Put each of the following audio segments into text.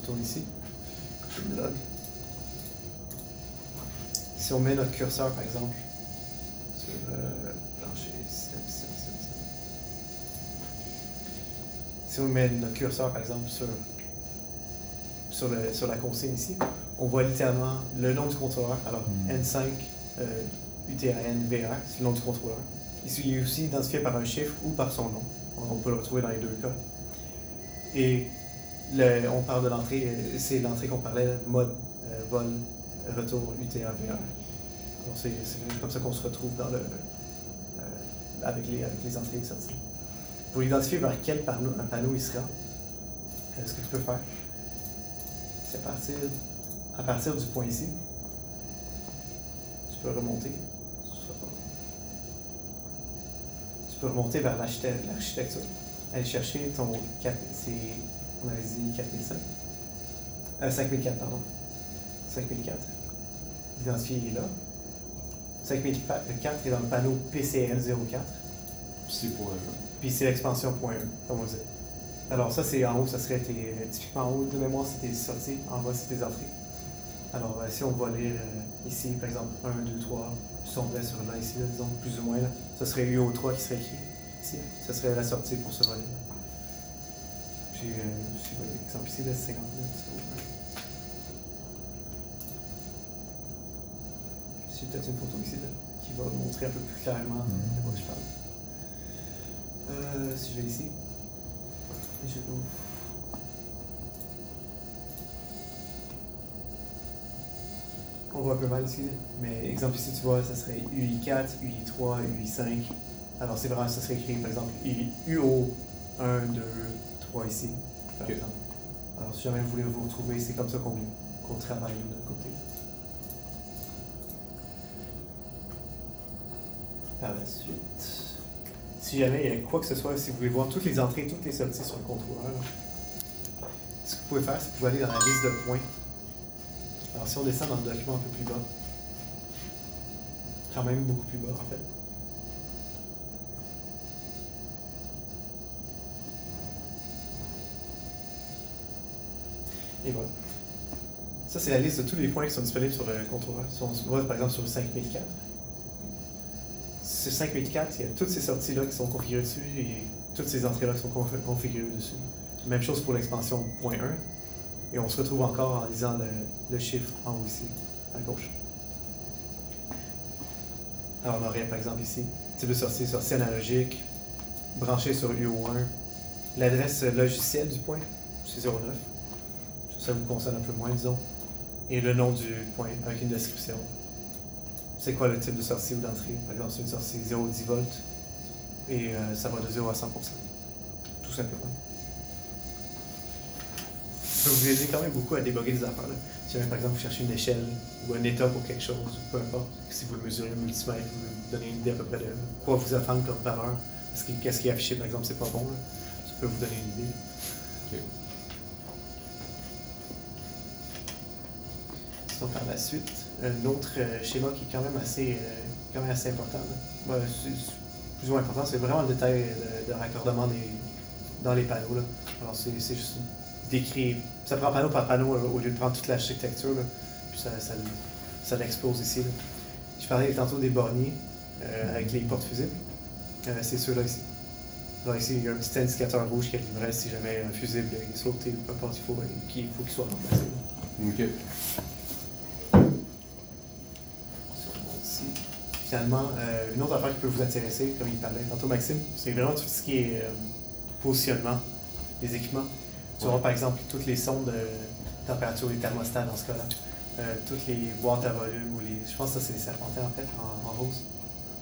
retourne ici. Je me log. Si on met notre curseur, par exemple, sur plancher, système. Si on met notre curseur, par exemple, sur la consigne ici, on voit littéralement le nom du contrôleur. Alors, N5 UTAN VR, c'est le nom du contrôleur. Il est aussi identifié par un chiffre ou par son nom. On peut le retrouver dans les deux cas. Et on parle de l'entrée, c'est l'entrée qu'on parlait, mode, vol, retour, UTA, VR. Alors c'est comme ça qu'on se retrouve avec les entrées et les sorties. Pour identifier vers quel panneau il sera, ce que tu peux faire, c'est à partir du point ici, tu peux remonter. Tu peux remonter vers l'architecture. Aller chercher ton 4, on avait dit 4005. 5004, pardon. 5004. L'identifié est là. 5004 est dans le panneau PCL04. C'est pour Puis c'est l'expansion .1, comme on dit. Alors ça, c'est en haut, ça serait typiquement en haut de mémoire, c'est tes sorties, en bas, c'est tes entrées. Alors si on va lire ici, par exemple, 1, 2, 3, si on tomberait sur là, ici, là, disons, plus ou moins, là, ça serait UO3 qui serait écrit ici. Ça serait la sortie pour ce volet-là. Puis, par exemple, ici, là, c'est 59, c'est peut-être une photo ici, là, qui va montrer un peu plus clairement de quoi je parle. Si je vais ici, et je l'ouvre. On voit un peu mal ici, mais exemple ici, tu vois, ça serait UI4, UI3, UI5. Alors c'est vraiment, ça serait écrit par exemple UO 1, 2, 3 ici, par exemple. Alors si jamais vous voulez vous retrouver, c'est comme ça qu'on travaille de notre côté. Par la suite, si jamais il y a quoi que ce soit, si vous voulez voir toutes les entrées, toutes les sorties sur le contrôleur, ce que vous pouvez faire, c'est que vous pouvez aller dans la liste de points. Alors si on descend dans le document un peu plus bas, quand même beaucoup plus bas en fait. Et voilà. Ça, c'est la liste de tous les points qui sont disponibles sur le contrôleur. Si on va par exemple sur le 5004. Ce 5004, il y a toutes ces sorties-là qui sont configurées dessus et toutes ces entrées-là qui sont configurées dessus. Même chose pour l'expansion .1. Et on se retrouve encore en lisant le chiffre en haut ici, à gauche. Alors on aurait par exemple ici, type de sortie analogique, branché sur UO1, l'adresse logicielle du point, c'est 09. Ça vous concerne un peu moins, disons. Et le nom du point avec une description. C'est quoi le type de sortie ou d'entrée? Par exemple, c'est une sortie 0,10 volts et ça va de 0 à 100%. Tout simplement. Ça peut vous aider quand même beaucoup à débugger des affaires. Là. Si jamais, par exemple, vous cherchez une échelle ou un état pour quelque chose, ou peu importe, si vous le mesurez au multimètre, vous donnez une idée à peu près de quoi vous attendre comme valeur. Qu'est-ce qui est affiché, par exemple, c'est pas bon. Là. Ça peut vous donner une idée. Okay. Sinon, par la suite, un autre schéma qui est quand même assez important. C'est plus ou moins important, c'est vraiment le détail de raccordement dans les panneaux. Là. Alors, c'est juste décrit. Ça prend panneau par panneau au lieu de prendre toute l'architecture. Puis ça l'expose ici. Là. Je parlais tantôt des borniers avec les portes fusibles. C'est ceux-là ici. Alors ici, il y a un petit indicateur rouge qui livrait si jamais un fusible est sauté ou peu importe, il faut qu'il soit remplacé. OK. Finalement, une autre affaire qui peut vous intéresser, comme il parlait tantôt Maxime, c'est vraiment tout ce qui est positionnement des équipements. Tu auras par exemple toutes les sondes de température, les thermostats dans ce cas-là, toutes les boîtes à volume, ou je pense que ça c'est les serpentins en fait, en rose.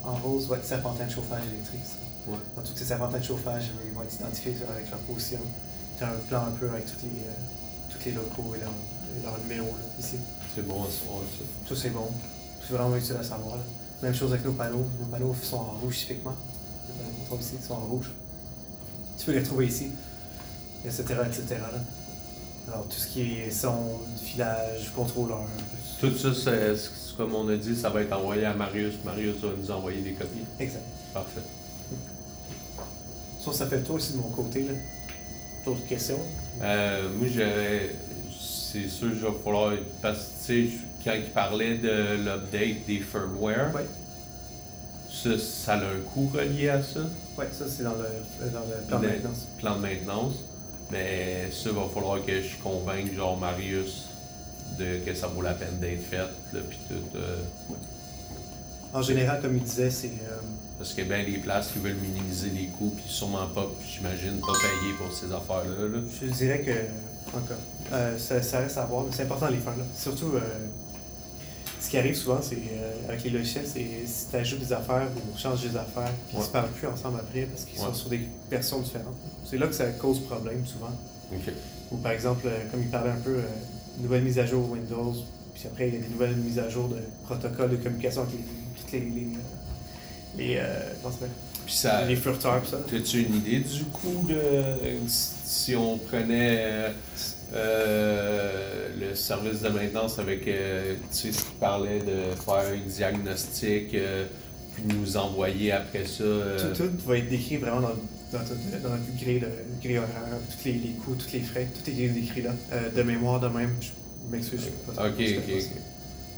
En rose, ouais, serpentins de chauffage électrique. Ça. Ouais. Donc, tous ces serpentins de chauffage, ils vont être identifiés avec leur position. Tu as un plan un peu avec tous les locaux et leur numéro là, ici. C'est bon à savoir ça. Tout c'est bon. C'est vraiment utile à savoir. Là. Même chose avec nos panneaux. Nos panneaux sont en rouge typiquement. Les contrôles ici sont en rouge. Tu peux les retrouver ici, etc. Là. Alors tout ce qui est son, filage, contrôleur. Tout ça, c'est comme on a dit, ça va être envoyé à Marius. Marius va nous envoyer des copies. Exact. Parfait. Ça fait le tour aussi de mon côté. Là. D'autres questions? Moi, c'est sûr qu'il va falloir. Parce que, tu sais, quand il parlait de l'update des firmware, Oui. ça a un coût relié à ça. Oui, ça c'est dans le plan de maintenance. Plan de maintenance. Mais ça, il va falloir que je convainque, genre, Marius que ça vaut la peine d'être fait, là, puis tout. En général, comme il disait, c'est... Parce qu'il y a bien des places qui veulent minimiser les coûts, puis sûrement pas, j'imagine, pas payer pour ces affaires-là. Là. Je dirais que, encore, ça reste à voir, mais c'est important les faire là. Surtout, ce qui arrive souvent, c'est avec les logiciels, c'est si tu ajoutes des affaires ou on change des affaires, puis ils ne se parlent plus ensemble après parce qu'ils sont sur des versions différentes. C'est là que ça cause problème souvent. OK. Ou par exemple, comme il parlait un peu, nouvelle mise à jour Windows, puis après il y a des nouvelles mises à jour de protocoles de communication avec toutes comment ça s'appelle? Puis ça, les furteurs, ça. As-tu une idée du coût de si on prenait le service de maintenance avec, tu sais, ce qui parlait de faire un diagnostic, puis nous envoyer après ça. Tout va être décrit vraiment dans notre grille horaire, tous les coûts, tous les frais, tout est décrit là. De mémoire, de même, je m'excuse, je sais pas. Ok.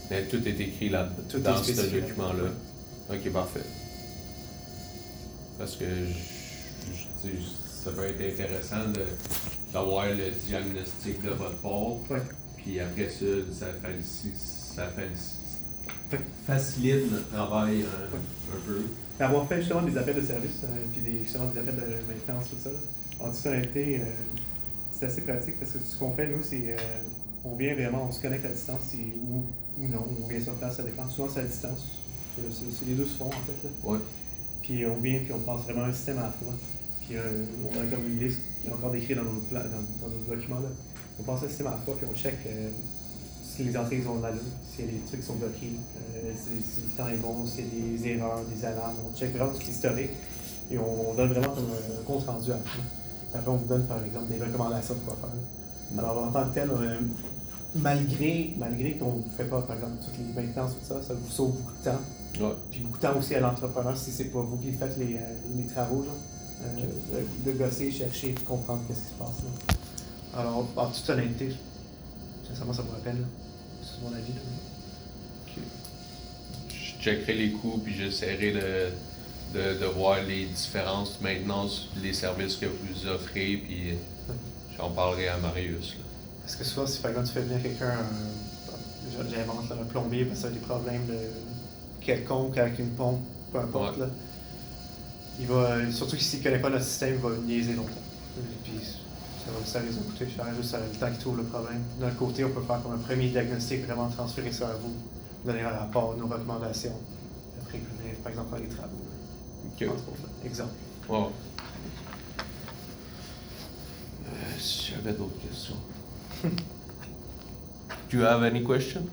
Mais tout est écrit là dans ce document-là. Ok, parfait. Parce que ça peut être intéressant d'avoir le diagnostic de votre part. Ouais. Puis après ça facilite notre travail un peu. Avoir fait justement des appels de service, puis justement des appels de maintenance, tout ça, en toute honnêteté, c'est assez pratique parce que ce qu'on fait, nous, c'est on vient vraiment, on se connecte à distance, ou non, on vient sur place, ça dépend. Souvent, c'est à distance. C'est les deux se font, en fait. Là. Ouais. Puis on vient, puis on passe vraiment un système à la fois. Puis on a comme une liste qui est encore décrite dans nos documents. Là. On passe un système à la fois, puis on check si les entrées ont de l'allure, s'il y a des trucs qui sont bloqués, si le temps est bon, s'il y a des erreurs, des alarmes. On check vraiment tout l'historique et on donne vraiment comme un compte rendu à la fin. Après, on vous donne par exemple des recommandations de quoi faire. Alors en tant que tel, malgré qu'on ne fait pas par exemple toutes les maintenances, tout ça, ça vous sauve beaucoup de temps. Ouais. Puis beaucoup de temps aussi à l'entrepreneur si c'est pas vous qui faites les travaux, genre, de gosser, chercher, puis comprendre ce qui se passe. Là. Alors, en toute honnêteté, sincèrement, ça vaut la peine. Là. C'est mon avis. Là. Okay. Je checkerai les coûts, puis j'essaierai de voir les différences maintenant sur les services que vous offrez, puis j'en parlerai à Marius. Là. Parce que souvent, si par exemple tu fais venir quelqu'un, j'invente un plombier, parce que ça a des problèmes de quelconque avec une pompe, peu importe, là, il va, surtout s'il ne connaît pas notre système, il va niaiser longtemps. Puis ça risque de coûter cher, juste le temps qu'il trouve le problème. D'un côté, on peut faire comme un premier diagnostic, vraiment transférer ça à vous, donner un rapport, nos recommandations. Après, il peut venir, par exemple, faire les travaux. Okay. Entre autres, là. Exemple. Wow. Si j'avais d'autres questions. Do you have any question?